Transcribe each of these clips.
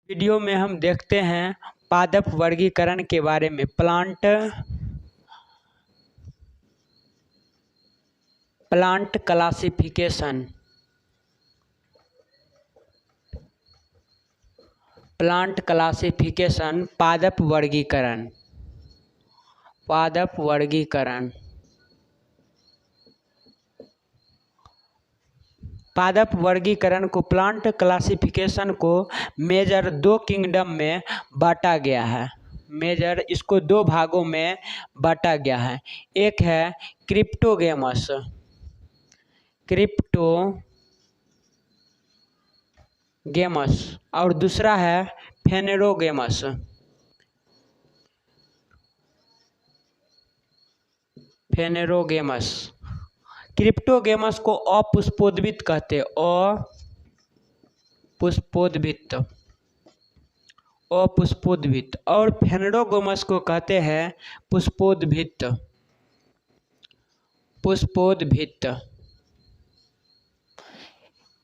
Video में हम देखते हैं पादप वर्गीकरण के बारे में। Plant classification. प्लांट क्लासिफिकेशन पादप वर्गीकरण। पादप वर्गीकरण। पादप वर्गीकरण को प्लांट क्लासिफिकेशन को मेजर 2 किंगडम में बांटा गया है। मेजर इसको 2 भागों में बांटा गया है। एक है क्रिप्टोगेमस। और दूसरा है फेनेरोगेमस। क्रिप्टोगेमस को अपुष्पोद्भिद कहते हैं। अपुष्पोद्भिद। और फेनेरोगेमस को कहते हैं पुष्पोद्भिद।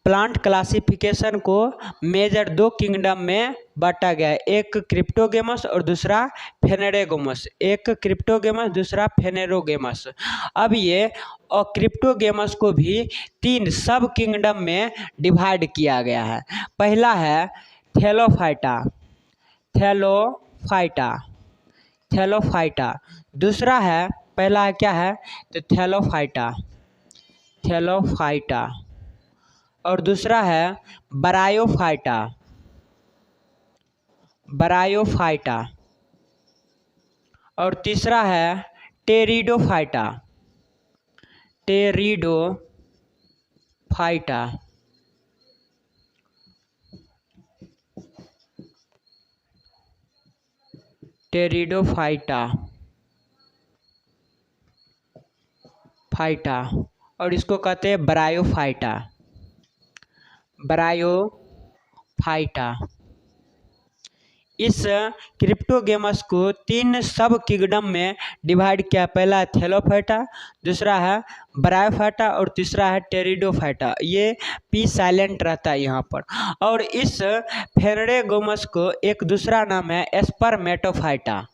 प्लांट क्लासिफिकेशन को मेजर 2 किंगडम में बांटा गया है। एक क्रिप्टोगेमस और दूसरा फेनेरोगेमस। एक क्रिप्टोगेमस दूसरा फेनेरोगेमस। अब ये क्रिप्टोगेमस को भी 3 सब किंगडम में डिवाइड किया गया है। पहला है थैलोफाइटा। दूसरा है, पहला है क्या है तो थैलोफाइटा। और दूसरा है ब्रायोफाइटा। और तीसरा है टेरिडोफाइटा। और इसको कहते हैं ब्रायोफाइटा। इस क्रिप्टोगेमस को 3 सब किंगडम में डिवाइड किया। पहला है थैलोफाइटा, दूसरा है ब्रायोफाइटा और तीसरा है टेरिडोफाइटा। ये पी साइलेंट रहता है यहाँ पर। और इस फेनेरोगेमस को एक दूसरा नाम है एस्पर्मेटोफाइटा।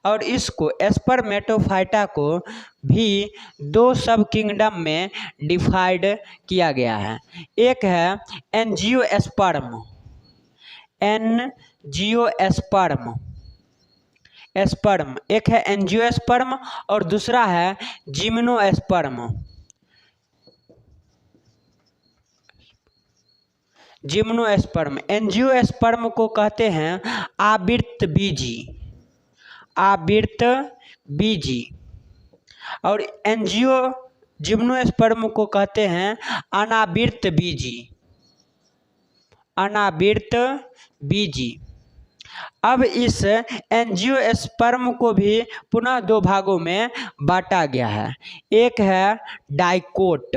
और इसको एस्पर्मेटोफाइटा को भी 2 सब किंगडम में डिवाइड किया गया है। एक है एंजियोस्पर्म। एक है एंजियोस्पर्म और दूसरा है जिम्नोस्पर्म। एंजियोस्पर्म को कहते हैं आवृत बीजी। और जिम्नोस्पर्म को कहते हैं अनावृत बीजी। अब इस एंजियोस्पर्म को भी पुनः 2 भागों में बांटा गया है। एक है डाइकोट।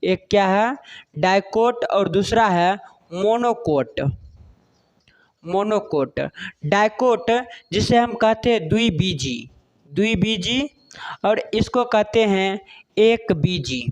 एक क्या है डाइकोट और दूसरा है मोनोकोट। डाइकोट जिसे हम कहते हैं द्विबीजी और इसको कहते हैं एक बीजी।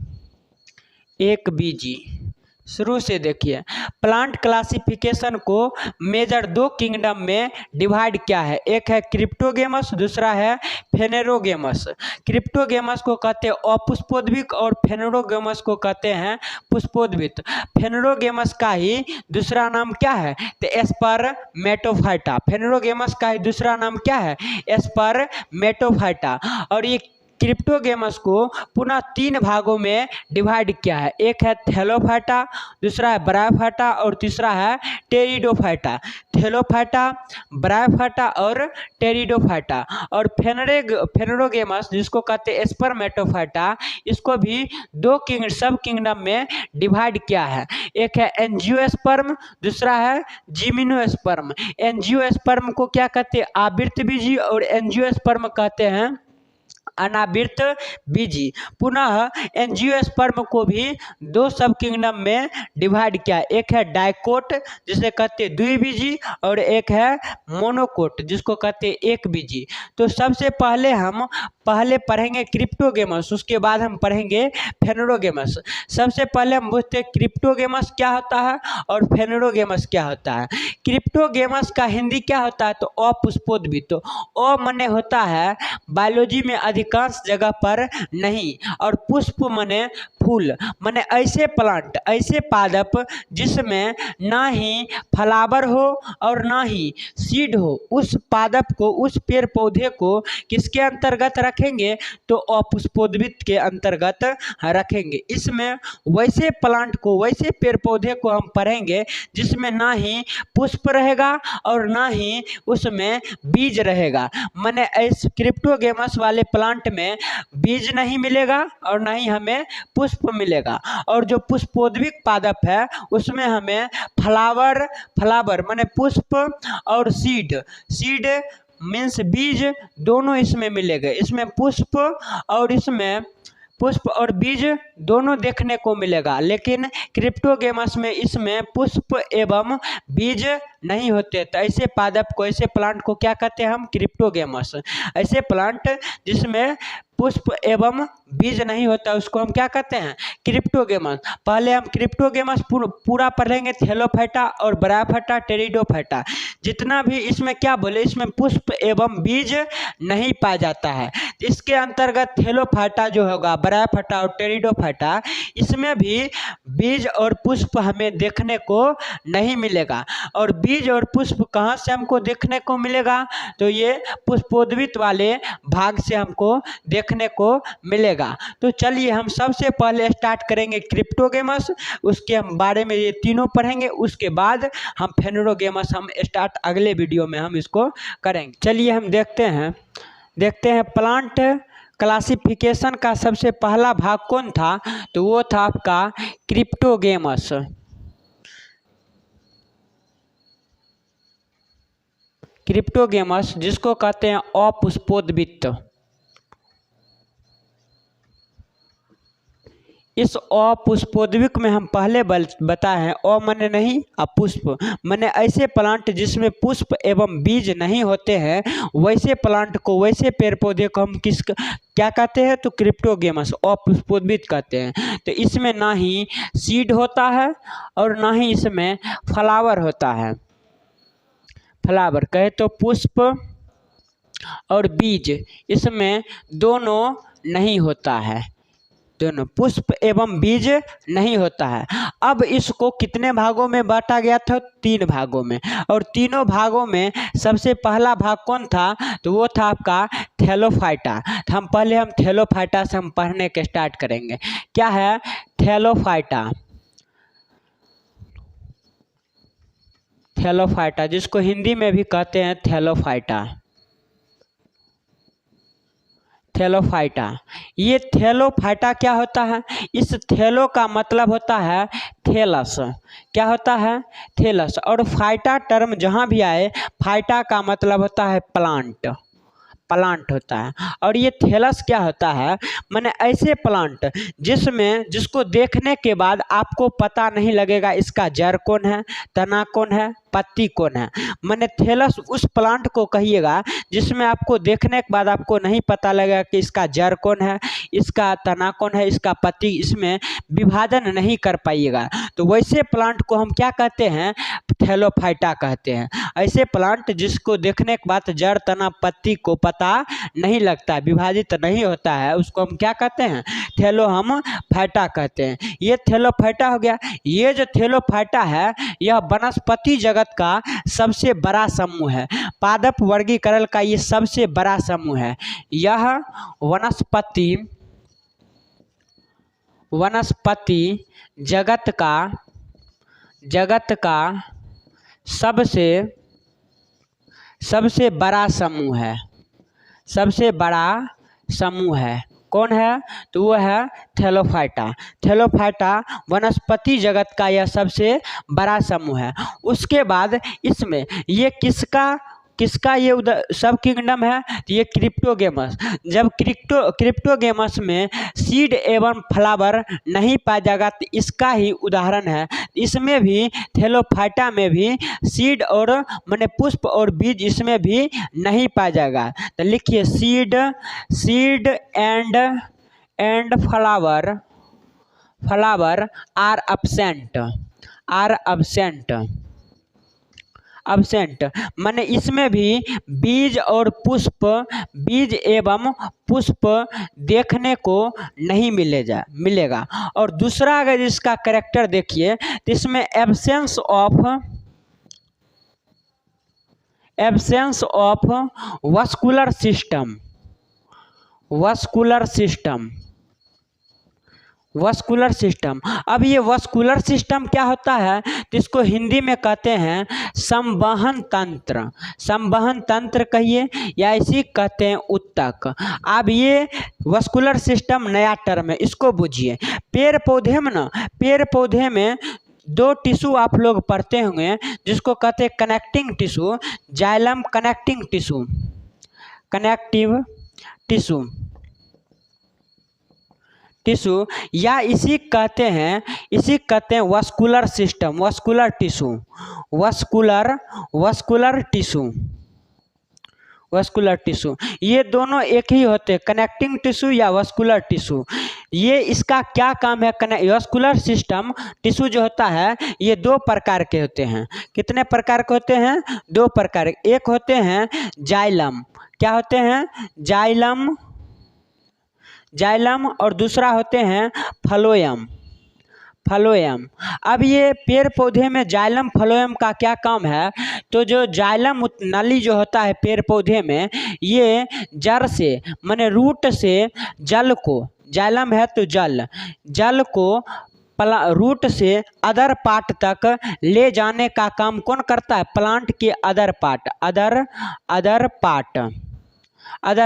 शुरू से देखिए, प्लांट क्लासिफिकेशन को मेजर 2 किंगडम में डिवाइड किया है। एक है क्रिप्टोगेमस, दूसरा है फेनेरोगेमस। क्रिप्टोगेमस को कहते हैं अपुष्पोद्भिद और फेनेरोगेमस को कहते हैं पुष्पोद्भिद। फेनेरोगेमस का ही दूसरा नाम क्या है तो एस्पर्मेटोफाइटा। फेनेरोगेमस का ही दूसरा नाम क्या है एस्पर्मेटोफाइटा। और ये क्रिप्टोगेमस को पुनः 3 भागों में डिवाइड किया है। एक है थैलोफाइटा, दूसरा है ब्रायोफाइटा और तीसरा है टेरिडोफाइटा। थैलोफाइटा, ब्रायोफाइटा और टेरिडोफाइटा। और फेनेरोगेमस जिसको कहते हैं एस्पर्मेटोफाइटा, इसको भी 2 सब किंगडम में डिवाइड किया है। एक है एंजियोस्पर्म, दूसरा है जिम्नोस्पर्म। एंजियोस्पर्म को क्या कहते हैं आवृत बीजी और एंजियोस्पर्म कहते हैं अनावृत बीजी। पुनः एंजियोस्पर्म को भी दो सब किंगडम में डिवाइड किया, एक है डाइकोट जिसे कहते हैं द्विबीजी और एक है मोनोकोट जिसको कहते हैं एक बीजी। तो सबसे पहले हम पढ़ेंगे क्रिप्टोगेमस, उसके बाद हम पढ़ेंगे फेनोरोगेमस। सबसे पहले हम पूछते हैं क्रिप्टोगेमस क्या होता है और फेनोरोगेमस क्या होता है। क्रिप्टोगेमस का हिंदी क्या होता है तो अपुष्पोद्भिद। तो अ माने होता है बायोलॉजी में अधिकांश जगह पर नहीं, और पुष्प माने फूल, माने ऐसे प्लांट, ऐसे पादप जिसमें ना ही फ्लावर हो और ना ही सीड हो, उस पादप को, उस पेड़ पौधे को किसके अंतर्गत रखेंगे तो अपुष्पोद्भिद के अंतर्गत रखेंगे। इसमें वैसे प्लांट को, वैसे पेड़ पौधे को हम पढ़ेंगे जिसमें ना ही पुष्प रहेगा और ना ही उसमें बीज रहेगा। माने इस क्रिप्टोगेमस वाले प्लांट में बीज नहीं मिलेगा और ना ही हमें पुष्प मिलेगा। और जो पुष्पोद्भिद पादप है उसमें हमें फ्लावर माने पुष्प और सीड मीन्स बीज दोनों इसमें मिलेगा। इसमें पुष्प और बीज दोनों देखने को मिलेगा, लेकिन क्रिप्टोगेमस में इसमें पुष्प एवं बीज नहीं होते। तो ऐसे पादप को, ऐसे प्लांट को क्या कहते हैं हम क्रिप्टोगेमस। ऐसे प्लांट जिसमें पुष्प एवं बीज नहीं होता उसको हम क्या कहते हैं क्रिप्टोगेमस। पहले हम क्रिप्टोगेमस पूरा पढ़ेंगे, थैलोफाइटा और ब्रायोफाइटा, टेरिडोफाइटा। जितना भी इसमें क्या बोले, इसमें पुष्प एवं बीज नहीं पाया जाता है। इसके अंतर्गत थैलोफाइटा जो होगा, ब्रायोफाइटा और टेरिडोफाइटा, इसमें भी बीज और पुष्प हमें देखने को नहीं मिलेगा। और बीज और पुष्प कहाँ से हमको देखने को मिलेगा तो ये पुष्पोद्भिद वाले भाग से हमको देखने को मिलेगा। तो चलिए हम सबसे पहले स्टार्ट करेंगे क्रिप्टोगेमस, उसके हम बारे में ये तीनों पढ़ेंगे, उसके बाद हम फेनोरोगेमस हम स्टार्ट अगले वीडियो में हम इसको करेंगे। चलिए हम देखते हैं प्लांट क्लासिफिकेशन का सबसे पहला भाग कौन था तो वो था आपका क्रिप्टोगेमस। क्रिप्टोगेमस जिसको कहते हैं अपुष्पोद्भिद। इस अपुष्पोद्भिद में हम पहले बताए हैं, अ माने नहीं अपुष्प माने ऐसे प्लांट जिसमें पुष्प एवं बीज नहीं होते हैं, वैसे प्लांट को, वैसे पेड़ पौधे को हम क्या कहते हैं तो क्रिप्टोगेमस अपुष्पोद्भिद कहते हैं। तो इसमें ना ही सीड होता है और ना ही इसमें फ्लावर होता है। फ्लावर कहे तो पुष्प और बीज, इसमें दोनों नहीं होता है, दोनों पुष्प एवं बीज नहीं होता है। अब इसको कितने भागों में बांटा गया था 3 भागों में, और तीनों भागों में सबसे पहला भाग कौन था तो वो था आपका थैलोफाइटा। तो हम थैलोफाइटा से हम पढ़ने के स्टार्ट करेंगे। क्या है थैलोफाइटा। थैलोफाइटा जिसको हिंदी में भी कहते हैं थैलोफाइटा। थैलोफाइटा, ये थैलोफाइटा क्या होता है, इस थैलो का मतलब होता है थैलस। क्या होता है थैलस। और फाइटा टर्म जहाँ भी आए, फाइटा का मतलब होता है प्लांट होता है। और ये थैलस क्या होता है माने ऐसे प्लांट जिसको देखने के बाद आपको पता नहीं लगेगा इसका जड़ कौन है, तना कौन है, पत्ती कौन है। माने थैलस उस प्लांट को कहिएगा जिसमें आपको देखने के बाद आपको नहीं पता लगेगा कि इसका जड़ कौन है, इसका तना कौन है, इसका पत्ती, इसमें विभाजन नहीं कर पाइएगा। तो वैसे प्लांट को हम क्या कहते हैं थैलोफाइटा कहते हैं। ऐसे प्लांट जिसको देखने के बाद जड़, तना, पत्ती को पता नहीं लगता, विभाजित नहीं होता है, उसको हम क्या कहते हैं थैलोफाइटा कहते हैं। ये थैलोफाइटा हो गया। ये जो थैलोफाइटा है यह वनस्पति जगत का सबसे बड़ा समूह है। पादप वर्गीकरण का ये सबसे बड़ा समूह है। यह वनस्पति जगत का सबसे बड़ा समूह है। सबसे बड़ा समूह है कौन है तो वो है थैलोफाइटा। थैलोफाइटा वनस्पति जगत का यह सबसे बड़ा समूह है। उसके बाद इसमें ये किसका किसका ये सब किंगडम है? तो ये क्रिप्टोगेमस। जब क्रिप्टोगेमस में सीड एवं फ्लावर नहीं पाया जाएगा तो इसका ही उदाहरण है। इसमें भी थैलोफाइटा में भी सीड और माने पुष्प और बीज इसमें भी नहीं पाया जाएगा। तो लिखिए seed and flower are absent माने इसमें भी बीज एवं पुष्प देखने को नहीं मिलेगा। और दूसरा अगर इसका कैरेक्टर देखिए तो इसमें एब्सेंस ऑफ वस्कुलर सिस्टम। अब ये वस्कुलर सिस्टम क्या होता है? तो इसको हिंदी में कहते हैं संवहन तंत्र कहिए या इसी कहते हैं उत्तक। अब ये वस्कुलर सिस्टम नया टर्म है, इसको बुझिए। पेड़ पौधे में दो टिश्यू आप लोग पढ़ते होंगे जिसको कहते हैं connecting tissue, xylem connective tissue या इसी कहते हैं वस्कुलर टिश्यू। ये दोनों एक ही होते हैं, कनेक्टिंग टिश्यू या वस्कुलर टिश्यू। ये इसका क्या काम है? वस्कुलर सिस्टम टिश्यू जो होता है ये दो प्रकार के होते हैं। कितने प्रकार के होते हैं? दो प्रकार। एक होते हैं जाइलम, क्या होते हैं? जाइलम और दूसरा होते हैं फ्लोएम। अब ये पेड़ पौधे में जाइलम फ्लोएम का क्या काम है? तो जो जाइलम नली जो होता है पेड़ पौधे में, ये जड़ से माने रूट से जल को, जाइलम है तो जल को रूट से अदर पार्ट तक ले जाने का काम कौन करता है? प्लांट के अदर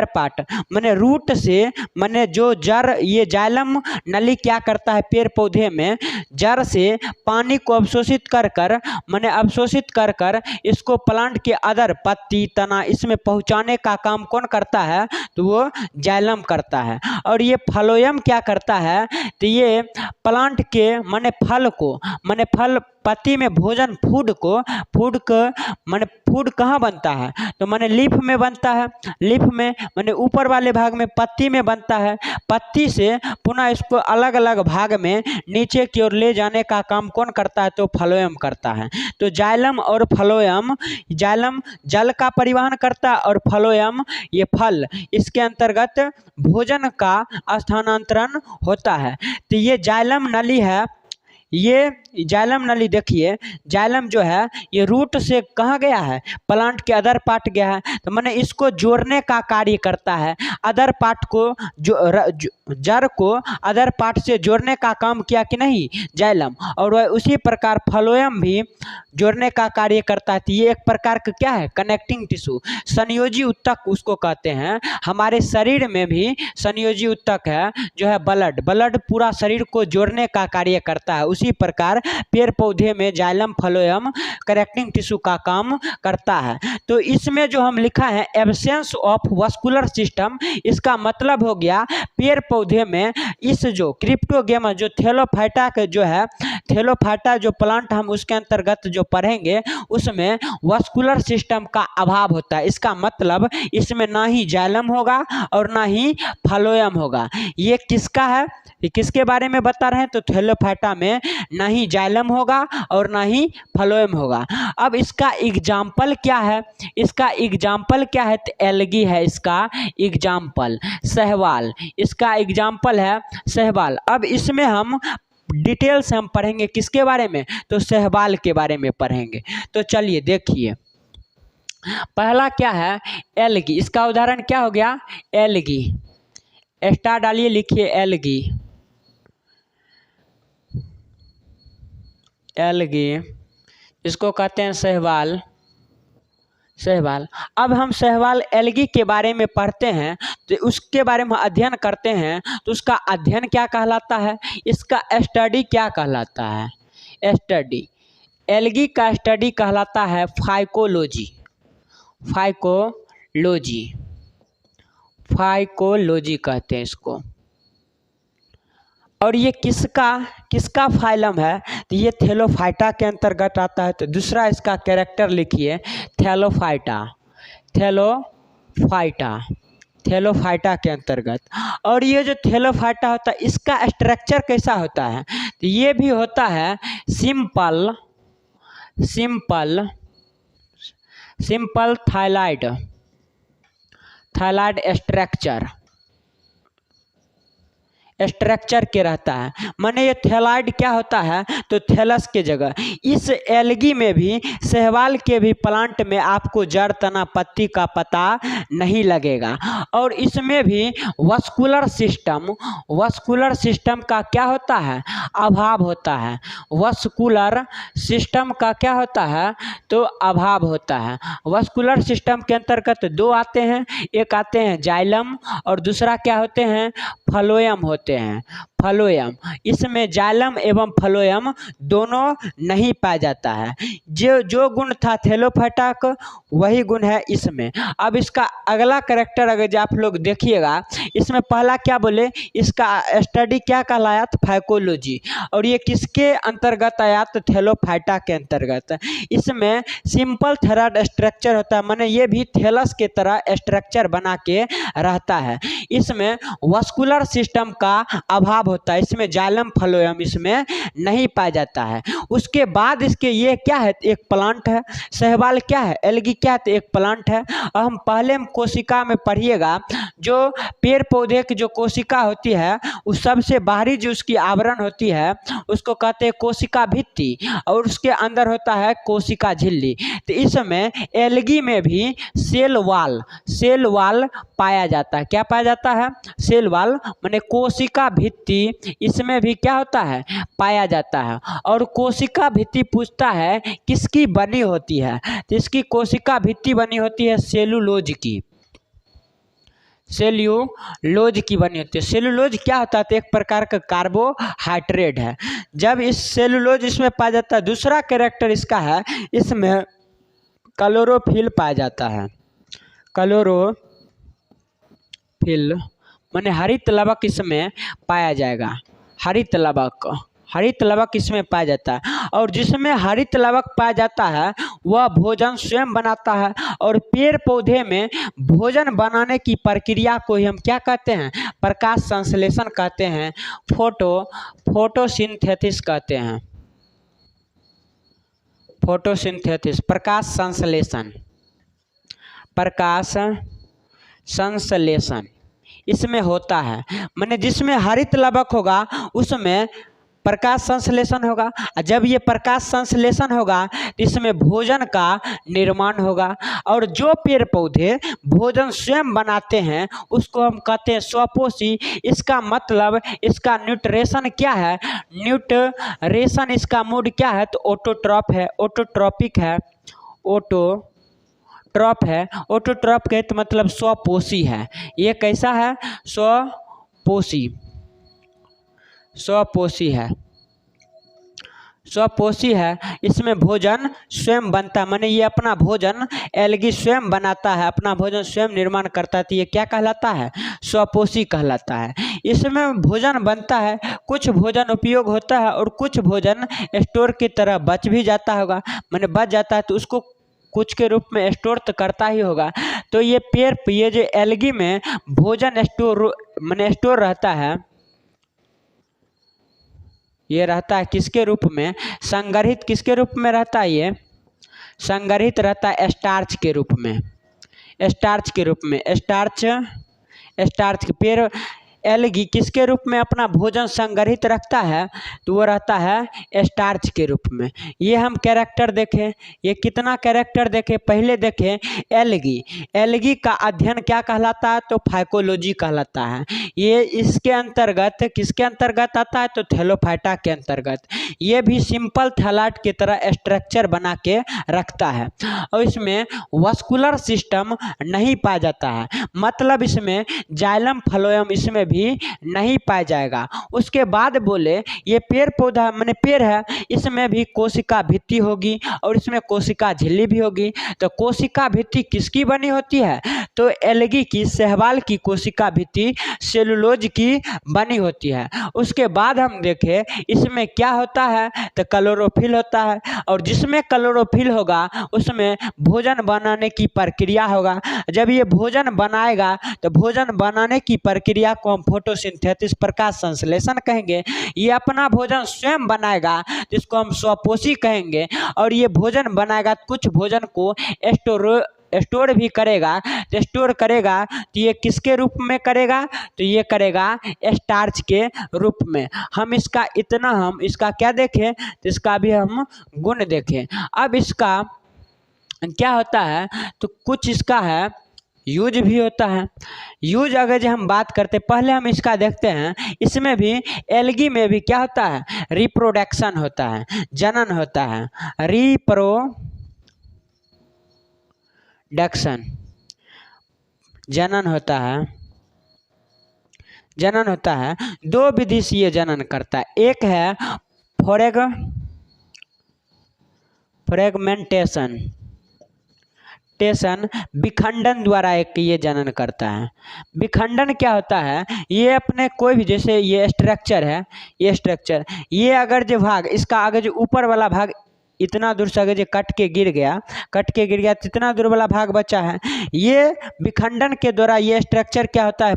पार्ट माने रूट से माने जो जड़, ये जाइलम नली क्या करता है पेड़ पौधे में? जड़ से पानी को अवशोषित कर इसको प्लांट के अदर पत्ती तना इसमें पहुंचाने का काम कौन करता है? तो वो जाइलम करता है। और ये फ्लोएम क्या करता है? तो ये प्लांट के माने फल पत्ती में भोजन फूड कहाँ बनता है? तो माने लीफ में बनता है। लीफ में माने ऊपर वाले भाग में पत्ती में बनता है। पत्ती से पुनः इसको अलग अलग भाग में नीचे की ओर ले जाने का काम कौन करता है? तो फ्लोएम करता है। तो जाइलम और फ्लोएम, जाइलम जल का परिवहन करता है और फ्लोएम ये फल, इसके अंतर्गत भोजन का स्थानांतरण होता है। तो ये जाइलम नली है। ये जाइलम नली देखिए, जाइलम जो है ये रूट से कहाँ गया है? प्लांट के अदर पार्ट गया है। तो माने इसको जोड़ने का कार्य करता है। अदर पार्ट को जड़ को अदर पार्ट से जोड़ने का काम किया कि नहीं? जाइलम। और वह उसी प्रकार फ्लोएम भी जोड़ने का कार्य करता है। तो ये एक प्रकार का क्या है? कनेक्टिंग टिश्यू, संयोजी उत्तक उसको कहते हैं। हमारे शरीर में भी संयोजी उत्तक है जो है ब्लड पूरा शरीर को जोड़ने का कार्य करता है। उसी प्रकार पेड़ पौधे में जाइलम फ्लोएम कनेक्टिंग टिश्यू का काम करता है। तो इसमें जो हम लिखा है एब्सेंस ऑफ वस्कुलर सिस्टम, इसका मतलब हो गया पेड़ पौधे में इस जो क्रिप्टोगेमस जो थैलोफाइटा के जो है, थैलोफाइटा जो प्लांट हम उसके अंतर्गत जो पढ़ेंगे उसमें वस्कुलर सिस्टम का अभाव होता है। इसका मतलब इसमें ना ही जाइलम होगा और ना ही फ्लोएम होगा। ये किसका है? ये किसके बारे में बता रहे हैं? तो थैलोफाइटा में ना ही जाइलम होगा और ना ही फ्लोएम होगा। अब इसका एग्जाम्पल क्या है? तो एल्गी है इसका एग्जाम्पल, शैवाल इसका एग्जाम्पल है शैवाल। अब इसमें हम डिटेल से हम पढ़ेंगे किसके बारे में? तो शैवाल के बारे में पढ़ेंगे। तो चलिए देखिए, पहला क्या है? एल्गी। इसका उदाहरण क्या हो गया? एल्गी। स्टार डालिए, लिखिए एल्गी, इसको कहते हैं शैवाल। अब हम शैवाल एल्गी के बारे में पढ़ते हैं तो उसके बारे में अध्ययन करते हैं तो उसका अध्ययन क्या कहलाता है? इसका स्टडी क्या कहलाता है? स्टडी, एल्गी का स्टडी कहलाता है फाइकोलॉजी। फाइकोलॉजी, फाइकोलॉजी कहते हैं इसको। और ये किसका किसका फाइलम है, तो ये थैलोफाइटा के अंतर्गत आता है। तो दूसरा इसका कैरेक्टर लिखिए थैलोफाइटा, थैलोफाइटा, थैलोफाइटा के अंतर्गत। और ये जो थैलोफाइटा होता है इसका स्ट्रक्चर कैसा होता है, तो ये भी होता है सिंपल सिंपल सिंपल थायलाइड, थायलाइड स्ट्रक्चर के रहता है। माने ये थैलाइड क्या होता है, तो थैलस के जगह। इस एल्गी में भी, शैवाल के भी प्लांट में आपको जड़, तना, पत्ती का पता नहीं लगेगा। और इसमें भी वस्कुलर सिस्टम का क्या होता है, अभाव होता है। वस्कुलर सिस्टम का क्या होता है, तो अभाव होता है। वस्कुलर सिस्टम के अंतर्गत दो आते हैं, एक आते हैं जाइलम और दूसरा क्या होते हैं, फ्लोएम होते हैं, फ्लोएम। इसमें जाइलम एवं फ्लोएम दोनों नहीं पाया जाता है। जो गुण था थैलोफाइटा का वही गुण है इसमें। अब इसका अगला कैरेक्टर अगर आप लोग देखिएगा, इसमें पहला क्या बोले, इसका स्टडी क्या कहलाया, तो फाइकोलॉजी। और ये किसके अंतर्गत आया, तो थैलोफाइटा के अंतर्गत। इसमें सिंपल थैलाइड स्ट्रक्चर होता है, माने ये भी थैलस के तरह स्ट्रक्चर बना के रहता है। इसमें वस्कुलर सिस्टम का अभाव होता है, इसमें जाइलम फ्लोएम इसमें नहीं पाया जाता है। उसके बाद इसके ये क्या है, एक प्लांट है। शैवाल क्या है, एल्गी क्या है, तो एक प्लांट है। और हम पहले कोशिका में पढ़िएगा, जो पेड़ पौधे की जो कोशिका होती है उस सबसे बाहरी जो उसकी आवरण होती है उसको कहते हैं कोशिका भित्ति, और उसके अंदर होता है कोशिका झिल्ली। तो इसमें एल्गी में भी सेल वाल पाया जाता है। क्या पाया जाता है, सेल वाल, माने कोशिका भित्ति इसमें भी क्या होता है, पाया जाता है। और कोशिका भित्ति पूछता है किसकी बनी होती है, तो इसकी कोशिका भित्ति बनी होती है सेलुलोज की, सेल्यूलोज की बनी होती है। सेलुलोज क्या होता है, तो एक प्रकार का कार्बोहाइड्रेट है। जब इस सेलुलोज इसमें पाया जाता है, दूसरा कैरेक्टर इसका है, इसमें क्लोरोफिल पाया जाता है। क्लोरोफिल माने हरित लवक इसमें पाया जाएगा, हरित लवक इसमें पाया जाता है। और जिसमें हरित लवक पाया जाता है वह भोजन स्वयं बनाता है। और पेड़ पौधे में भोजन बनाने की प्रक्रिया को ही हम क्या कहते हैं, प्रकाश संश्लेषण कहते हैं, फोटोसिंथेसिस कहते हैं, फोटोसिंथेसिस, प्रकाश संश्लेषण इसमें होता है। माने जिसमें हरित लवक होगा उसमें प्रकाश संश्लेषण होगा। जब ये प्रकाश संश्लेषण होगा तो इसमें भोजन का निर्माण होगा। और जो पेड़ पौधे भोजन स्वयं बनाते हैं उसको हम कहते हैं स्वपोषी। इसका मतलब इसका न्यूट्रिशन क्या है, न्यूट्रिशन इसका मूड क्या है, तो ऑटोट्रॉप है, ऑटोट्रॉपिक है, ऑटोट्रॉप है। ऑटोट्रॉप के तो मतलब स्वपोषी है। ये कैसा है, स्वपोषी है। इसमें भोजन स्वयं बनता है, माने ये अपना भोजन एल्गी स्वयं बनाता है, अपना भोजन स्वयं निर्माण करता है। तो ये क्या कहलाता है, स्वपोषी कहलाता है। इसमें भोजन बनता है, कुछ भोजन उपयोग होता है और कुछ भोजन स्टोर की तरह बच भी जाता होगा। माने बच जाता है तो उसको कुछ के रूप में स्टोर तो करता ही होगा। तो ये ये जो एल्गी में भोजन स्टोर रहता है, ये रहता है किसके रूप में, संग्रहित किसके रूप में रहता है, ये संग्रहित रहता है स्टार्च के रूप में, स्टार्च के पेड़ एल्गी किसके रूप में अपना भोजन संग्रहित रखता है, तो वो रहता है स्टार्च के रूप में। ये हम कैरेक्टर देखें, ये कितना कैरेक्टर देखें, पहले देखें एल्गी का अध्ययन क्या कहलाता है, तो फाइकोलॉजी कहलाता है। ये इसके अंतर्गत किसके अंतर्गत आता है, तो थैलोफाइटा के अंतर्गत। ये भी सिंपल थैलाइड की तरह स्ट्रक्चर बना के रखता है और इसमें वस्कुलर सिस्टम नहीं पाया जाता है। मतलब इसमें जाइलम फ्लोएम इसमें भी नहीं पाया जाएगा। उसके बाद बोले ये पेड़ पौधा माने पेड़ है, इसमें भी कोशिका भित्ति होगी और इसमें कोशिका झिल्ली भी होगी। तो कोशिका भित्ति किसकी बनी होती है? तो एल्गी की, शैवाल की कोशिका भित्ति सेलुलोज की बनी होती है। उसके बाद हम देखें इसमें क्या होता है, तो क्लोरोफिल होता है, और जिसमें क्लोरोफिल होगा उसमें भोजन बनाने की प्रक्रिया होगा। जब ये भोजन बनाएगा तो भोजन बनाने की प्रक्रिया को हम फोटोसिंथेसिस, प्रकाश संश्लेषण कहेंगे। ये अपना भोजन स्वयं बनाएगा जिसको हम स्वपोषी कहेंगे, और ये भोजन बनाएगा, कुछ भोजन को स्टोर भी करेगा। तो स्टोर करेगा तो ये किसके रूप में करेगा? तो ये करेगा स्टार्च के रूप में। हम इसका क्या देखें, तो इसका भी हम गुण देखें। अब इसका क्या होता है, तो कुछ इसका है यूज भी होता है। यूज अगर जो हम बात करते, पहले हम इसका देखते हैं, इसमें भी एल्गी में भी क्या होता है, रिप्रोडक्शन होता है, जनन होता है, रिप्रोडक्शन जनन होता है। दो विधि से ये जनन करता है। एक है फ्रेगमेंटेशन, विखंडन द्वारा एक ये जनन करता है। विखंडन क्या होता है, ये अपने कोई भी, जैसे ये स्ट्रक्चर है, ये अगर जो भाग इसका अगर जो ऊपर वाला भाग इतना दूर से अगर जो कट के गिर गया तो इतना दूर वाला भाग बचा है, ये विखंडन के द्वारा ये स्ट्रक्चर क्या होता है,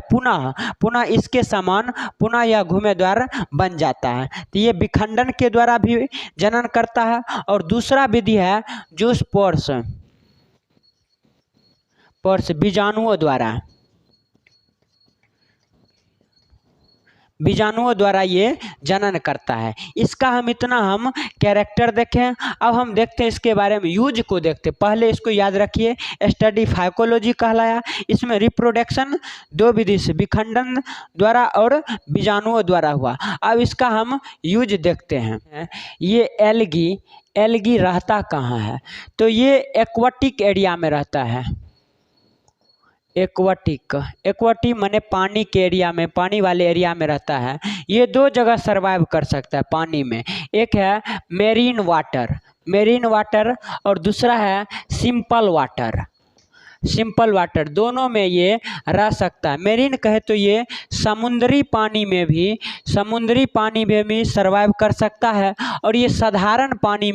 पुनः इसके समान पुनः यह घुमेदार बन जाता है। तो ये विखंडन के द्वारा भी जनन करता है। और दूसरा विधि है जूस पोर्स बीजाणुओं द्वारा ये जनन करता है। इसका हम कैरेक्टर देखें। अब हम देखते हैं इसके बारे में, यूज को देखते। पहले इसको याद रखिए, स्टडी फाइकोलॉजी कहलाया। इसमें रिप्रोडक्शन दो विधि से, विखंडन द्वारा और बीजाणुओं द्वारा हुआ। अब इसका हम यूज देखते हैं। ये एल्गी रहता कहाँ है, तो ये एक्वाटिक एरिया में रहता है। एक्वाटिक माने पानी के एरिया में, पानी वाले एरिया में रहता है। ये दो जगह सरवाइव कर सकता है पानी में। एक है मेरीन वाटर और दूसरा है सिंपल वाटर। दोनों में ये रह सकता है। मेरीन कहे तो ये समुद्री पानी में भी सरवाइव कर सकता है, और ये साधारण पानी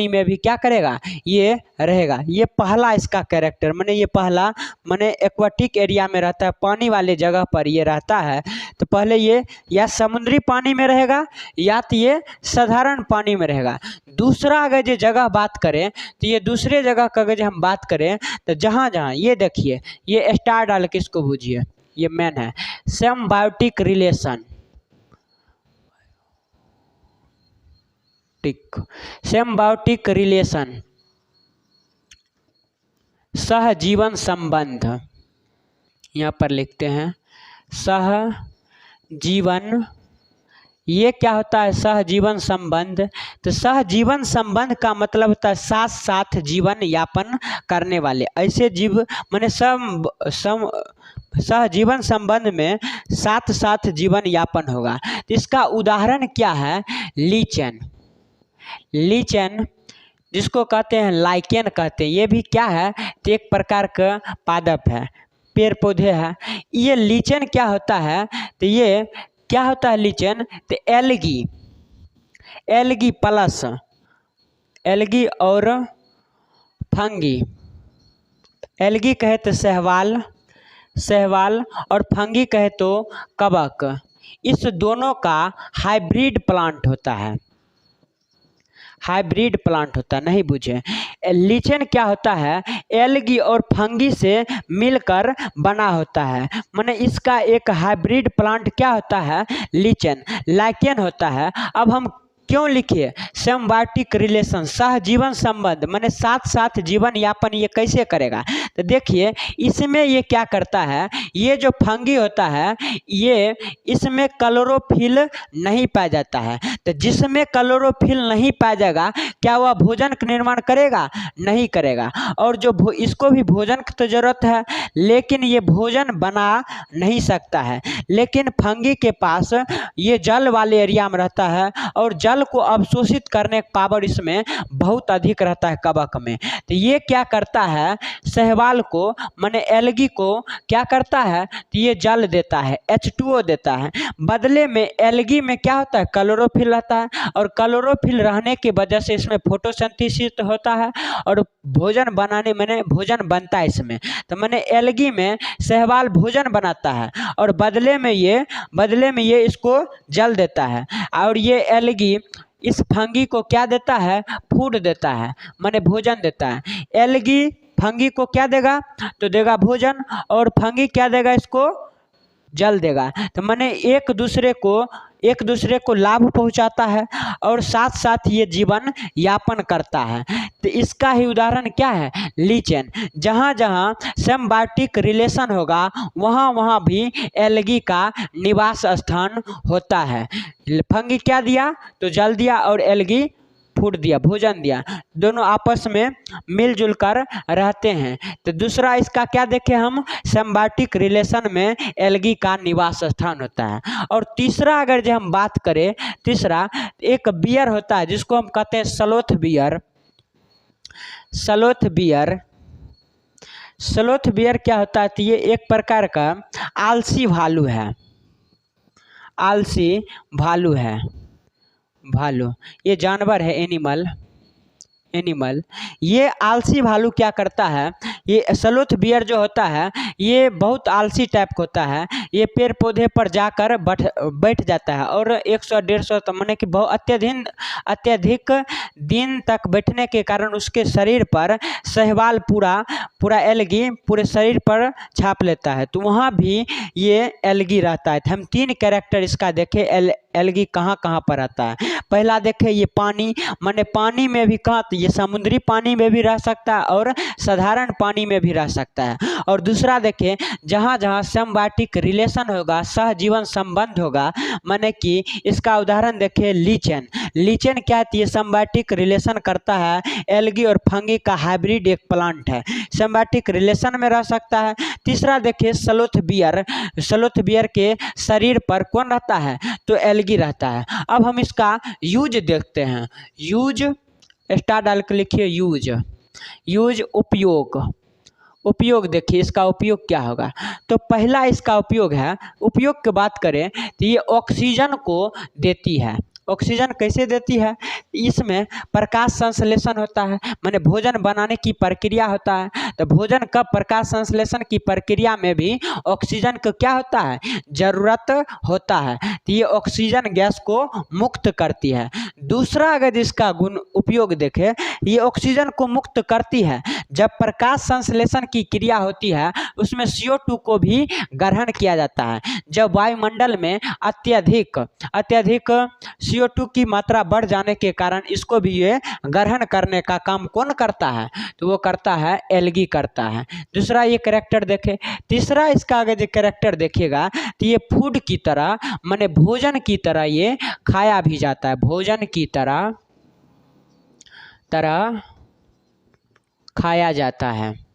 में भी क्या करेगा, ये रहेगा। ये पहला इसका कैरेक्टर, माने एक्वाटिक एरिया में रहता है, पानी वाले जगह पर ये रहता है। तो पहले ये या समुद्री पानी में रहेगा या तो ये साधारण पानी में रहेगा। दूसरा अगर ये जगह बात करें तो ये दूसरे जगह का अगर हम बात करें तो जहाँ ये देखिए, ये स्टार डाल के इसको बूझिए, ये मेन है सिम्बायोटिक रिलेशन, सहजीवन संबंध। यहाँ पर लिखते हैं सहजीवन। ये क्या होता है, सहजीवन संबंध। तो सहजीवन संबंध का मतलब होता है साथ साथ जीवन यापन करने वाले ऐसे जीव, माने सहजीवन संबंध में साथ साथ जीवन यापन होगा। तो इसका उदाहरण क्या है, लीचन जिसको कहते हैं लाइकेन कहते हैं। ये भी क्या है, तो एक प्रकार का पादप है, पेड़ पौधे है। ये लीचन क्या होता है, तो ये क्या होता है लीचन, तो एल्गी प्लस एल्गी और फंगी। एल्गी कहे तो शैवाल और फंगी कहे तो कवक। इस दोनों का हाइब्रिड प्लांट होता है, नहीं बुझे। लीचन क्या होता है, एल्गी और फंगी से मिलकर बना होता है, माने इसका एक हाइब्रिड प्लांट क्या होता है, लाइकेन होता है। अब हम क्यों लिखिए सिम्बायोटिक रिलेशन, सहजीवन संबंध, माने साथ साथ जीवन यापन ये कैसे करेगा। तो देखिए इसमें ये क्या करता है, ये जो फंगी होता है ये इसमें क्लोरोफिल नहीं पाया जाता है। तो जिसमें क्लोरोफिल नहीं पाया जाएगा, क्या वह भोजन का निर्माण करेगा? नहीं करेगा। और जो इसको भी भोजन की तो ज़रूरत है, लेकिन ये भोजन बना नहीं सकता है। लेकिन फंगी के पास ये जल वाले एरिया में रहता है और जल को अवशोषित करने का पावर इसमें बहुत अधिक रहता है कवक में। तो ये क्या करता है, शैवाल को माने एल्गी को क्या करता है, तो ये जल देता है, H2O देता है। बदले में एल्गी में क्या होता है, क्लोरोफिल रहता है और क्लोरोफिल रहने की वजह से इसमें फोटोसिंथेसिस होता है और भोजन बनाने मैंने भोजन बनता है इसमें। तो मैंने एल्गी में शैवाल भोजन बनाता है और बदले में ये इसको जल देता है। और ये एल्गी इस फंगी को क्या देता है, फूड देता है, माने भोजन देता है। एल्गी फंगी को क्या देगा, तो देगा भोजन, और फंगी क्या देगा, इसको जल देगा। तो माने एक दूसरे को लाभ पहुंचाता है और साथ साथ ये जीवन यापन करता है। तो इसका ही उदाहरण क्या है, लीचेन। जहाँ जहाँ सिम्बायोटिक रिलेशन होगा वहाँ वहाँ भी एल्गी का निवास स्थान होता है। फंगी क्या दिया, तो जल दिया, और एल्गी फूड दिया, भोजन दिया। दोनों आपस में मिलजुल कर रहते हैं। तो दूसरा इसका क्या देखें हम, सिम्बायोटिक रिलेशन में एल्गी का निवास स्थान होता है। और तीसरा अगर जो हम बात करें, तीसरा एक बियर होता है जिसको हम कहते हैं स्लोथ बियर। स्लोथ बियर क्या होता है, तो ये एक प्रकार का आलसी भालू है। भालू ये जानवर है, एनिमल। ये आलसी भालू क्या करता है, ये स्लोथ बियर जो होता है ये बहुत आलसी टाइप का होता है। ये पेड़ पौधे पर जाकर बैठ जाता है और 100-150 तो माने कि बहुत अत्यधिक दिन तक बैठने के कारण उसके शरीर पर शैवाल पूरा एल्गी पूरे शरीर पर छाप लेता है। तो वहाँ भी ये एल्गी रहता है। तो हम 3 कैरेक्टर इसका देखें, एल्गी कहाँ कहाँ पर आता है। पहला देखें ये पानी, माने पानी में भी कहाँ, तो ये समुद्री पानी में भी रह सकता है और साधारण पानी में भी रह सकता है। और दूसरा देखें जहाँ जहाँ सिम्बायोटिक रिलेशन होगा, सहजीवन संबंध होगा, माने कि इसका उदाहरण देखें लीचेन क्या है, ये सिम्बायोटिक रिलेशन करता है, एल्गी और फंगी का हाइब्रिड एक प्लांट है, सिम्बायोटिक रिलेशन में रह सकता है। तीसरा देखिए स्लोथ बियर के शरीर पर कौन रहता है, तो एल्गी रहता है। अब हम इसका यूज देखते हैं। यूज स्टार डाल के लिखिए, यूज उपयोग देखिए इसका उपयोग क्या होगा। तो पहला इसका उपयोग है, उपयोग की बात करें तो ये ऑक्सीजन को देती है। ऑक्सीजन कैसे देती है, इसमें प्रकाश संश्लेषण होता है, माने भोजन बनाने की प्रक्रिया होता है। तो भोजन का प्रकाश संश्लेषण की प्रक्रिया में भी ऑक्सीजन का क्या होता है, जरूरत होता है। तो ये ऑक्सीजन गैस को मुक्त करती है। दूसरा अगर इसका गुण उपयोग देखें, ये ऑक्सीजन को मुक्त करती है। जब प्रकाश संश्लेषण की क्रिया होती है उसमें CO2 को भी ग्रहण किया जाता है। जब वायुमंडल में अत्यधिक CO2 की मात्रा बढ़ जाने के कारण इसको भी ये ग्रहण करने का काम कौन करता है, तो वो करता है एल्गी करता है। दूसरा ये कैरेक्टर देखें। तीसरा इसका अगर जो कैरेक्टर देखिएगा तो ये फूड की तरह माने भोजन की तरह ये खाया भी जाता है, भोजन की तरह खाया जाता है।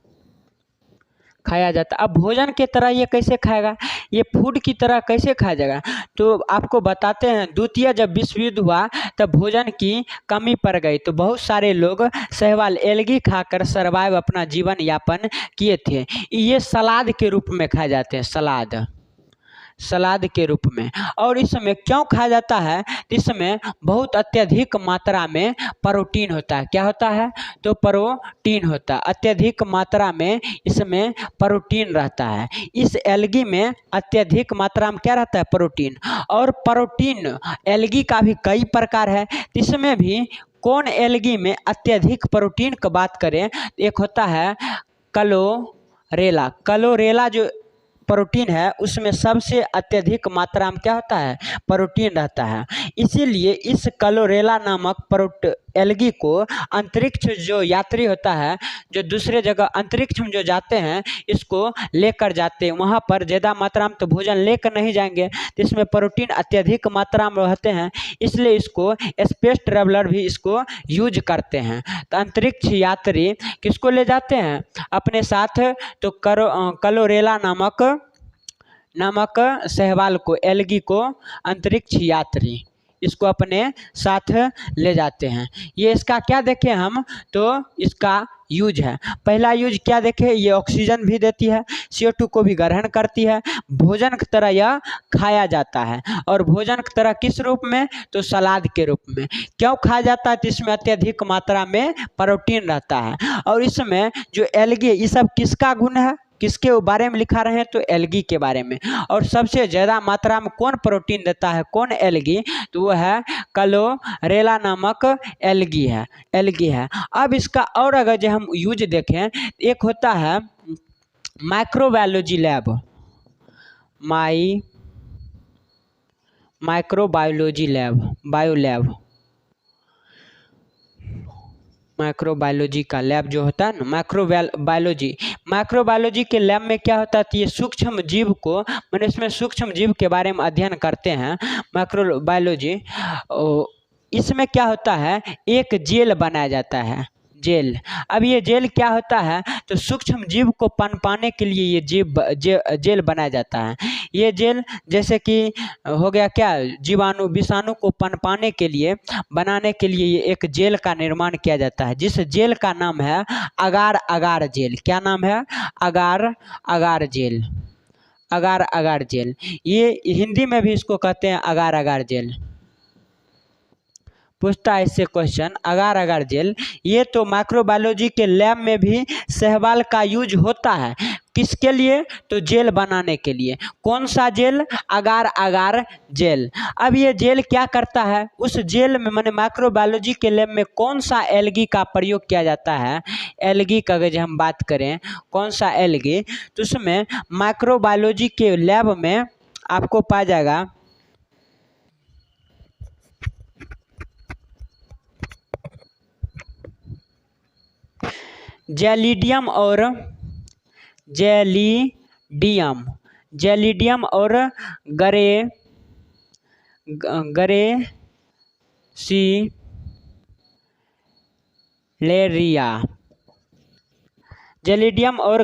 अब भोजन के तरह ये कैसे खाएगा, ये फूड की तरह कैसे खाया जाएगा, तो आपको बताते हैं। द्वितीय जब विश्व युद्ध हुआ तब भोजन की कमी पड़ गई, तो बहुत सारे लोग शैवाल एल्गी खाकर सर्वाइव अपना जीवन यापन किए थे। ये सलाद के रूप में खाए जाते हैं, सलाद के रूप में। और इसमें क्यों खाया जाता है, इसमें बहुत अत्यधिक मात्रा में प्रोटीन होता है। क्या होता है, तो प्रोटीन होता है, अत्यधिक मात्रा में इसमें प्रोटीन रहता है। इस एल्गी में अत्यधिक मात्रा में क्या रहता है, प्रोटीन। और प्रोटीन एल्गी का भी कई प्रकार है, इसमें भी कौन एल्गी में अत्यधिक प्रोटीन की बात करें, एक होता है क्लोरेला जो प्रोटीन है उसमें सबसे अत्यधिक मात्रा में क्या होता है, प्रोटीन रहता है। इसीलिए इस क्लोरेला नामक एल्गी को अंतरिक्ष जो यात्री होता है, जो दूसरे जगह अंतरिक्ष में जो जाते हैं, इसको लेकर जाते हैं। वहाँ पर ज़्यादा मात्रा में तो भोजन लेकर नहीं जाएंगे, तो इसमें प्रोटीन अत्यधिक मात्रा में रहते हैं, इसलिए इसको स्पेस ट्रेवलर भी इसको यूज करते हैं। तो अंतरिक्ष यात्री किसको ले जाते हैं अपने साथ, तो क्लोरेला नामक शैवाल को, एल्गी को अंतरिक्ष यात्री इसको अपने साथ ले जाते हैं। ये इसका क्या देखें हम, तो इसका यूज है। पहला यूज क्या देखें, ये ऑक्सीजन भी देती है, CO2 को भी ग्रहण करती है, भोजन की तरह यह खाया जाता है। और भोजन की तरह किस रूप में, तो सलाद के रूप में। क्यों खाया जाता है, तो इसमें अत्यधिक मात्रा में प्रोटीन रहता है। और इसमें जो एल्गी, ये सब किसका गुण है, किसके बारे में लिखा रहे हैं, तो एल्गी के बारे में। और सबसे ज़्यादा मात्रा में कौन प्रोटीन देता है, कौन एल्गी, तो वो है क्लोरेला नामक एल्गी है। अब इसका और अगर जो हम यूज देखें, एक होता है microbiology lab, microbiology lab, microbiology का लैब जो होता है ना, माइक्रोबायोलॉजी के लैब में क्या होता है, तो ये सूक्ष्म जीव को, मैंने इसमें सूक्ष्म जीव के बारे में अध्ययन करते हैं माइक्रोबायोलॉजी। इसमें क्या होता है, एक जेल बनाया जाता है, जेल। अब ये जेल क्या होता है, तो सूक्ष्म जीव को पनपाने के लिए ये जेल बनाया जाता है। ये जेल जैसे कि हो गया क्या, जीवाणु विषाणु को पनपाने के लिए, बनाने के लिए ये एक जेल का निर्माण किया जाता है, जिस जेल का नाम है अगार अगार जेल। क्या नाम है, अगार अगार जेल, अगार अगार जेल। ये हिंदी में भी इसको कहते हैं अगार अगार जेल। पूछता है इससे क्वेश्चन, अगार अगार जेल। ये तो माइक्रोबायोलॉजी के लैब में भी शैवाल का यूज होता है, किसके लिए, तो जेल बनाने के लिए। कौन सा जेल, अगार अगार जेल। अब ये जेल क्या करता है, उस जेल में, मैंने माइक्रोबायोलॉजी के लैब में कौन सा एल्गी का प्रयोग किया जाता है, एल्गी का अगर हम बात करें कौन सा एल्गी, तो उसमें माइक्रोबायोलॉजी के लैब में आपको पाया जाएगा जेलिडियम और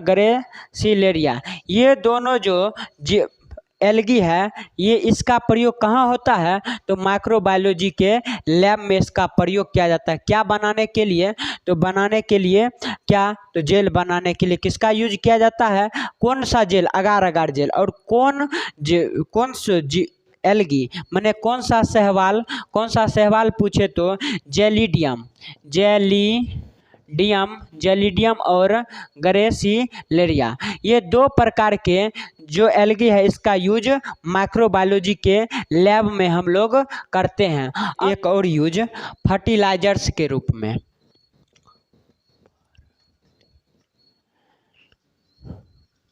ग्रेसिलेरिया। ये दोनों जो एल्गी है, ये इसका प्रयोग कहाँ होता है, तो माइक्रोबायोलॉजी के लैब में इसका प्रयोग किया जाता है। क्या बनाने के लिए, तो बनाने के लिए क्या, तो जेल बनाने के लिए किसका यूज किया जाता है, कौन सा जेल, अगार अगार जेल। और कौन एल्गी मैंने कौन सा शैवाल पूछे, तो जेलिडियम और ग्रेसिलेरिया। ये दो प्रकार के जो एल्गी है, इसका यूज माइक्रोबायोलॉजी के लैब में हम लोग करते हैं। एक और यूज फर्टिलाइजर्स के रूप में,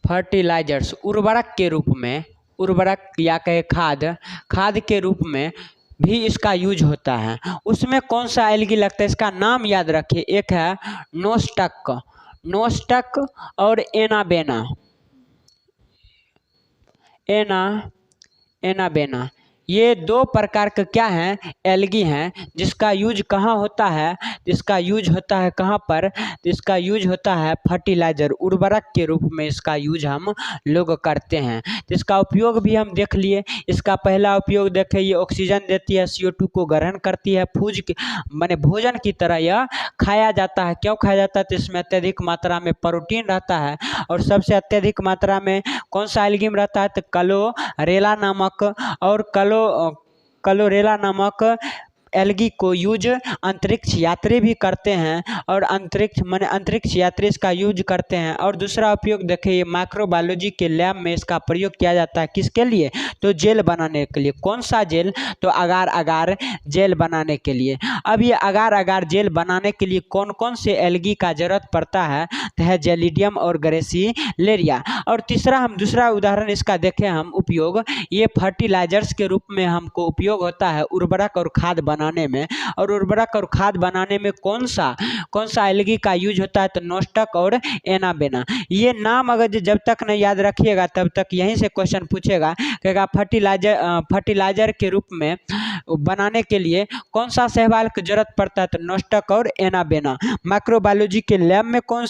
फर्टिलाइजर्स उर्वरक के रूप में, उर्वरक या कहे खाद के रूप में भी इसका यूज होता है। उसमें कौन सा एल्गी लगता है, इसका नाम याद रखिए, एक है नोस्टक और एनाबेना। ये दो प्रकार का क्या हैं, एल्गी हैं, जिसका यूज कहाँ होता है, इसका यूज होता है कहाँ पर, तो इसका यूज होता है फर्टिलाइजर, उर्वरक के रूप में इसका यूज हम लोग करते हैं। तो इसका उपयोग भी हम देख लिए। इसका पहला उपयोग देखें, ये ऑक्सीजन देती है, CO2 को ग्रहण करती है, माने भोजन की तरह यह खाया जाता है। क्यों खाया जाता है, तो इसमें अत्यधिक मात्रा में प्रोटीन रहता है। और सबसे अत्यधिक मात्रा में कौन सा एल्गी में रहता है, तो क्लोरेला नामक एल्गी को यूज अंतरिक्ष यात्री भी करते हैं, और अंतरिक्ष यात्री इसका यूज करते हैं। और दूसरा उपयोग देखिए, माइक्रोबायोलॉजी के लैब में इसका प्रयोग किया जाता है, किसके लिए? तो जेल बनाने के लिए। कौन सा जेल? तो अगार अगार जेल बनाने के लिए। अब ये अगार अगार जेल बनाने के लिए कौन कौन से एल्गी का जरूरत पड़ता है? तो है जेलिडियम और ग्रेसिलेरिया। और तीसरा हम दूसरा उदाहरण इसका देखें हम उपयोग, ये फर्टिलाइजर्स के रूप में हमको उपयोग होता है उर्वरक और खाद बनाने में। और उर्वरक और खाद बनाने में कौन सा एल्गी का यूज होता है? तो नोस्टक और एनाबेना। ये नाम अगर जब तक नहीं याद रखिएगा तब तक यहीं से क्वेश्चन पूछेगा, कहेगा फर्टिलाइजर के रूप में बनाने के लिए कौन सा शैवाल की जरूरत पड़ता है? तो नोस्टक और एनाबेना। माइक्रोबायोलॉजी के लैब में कौन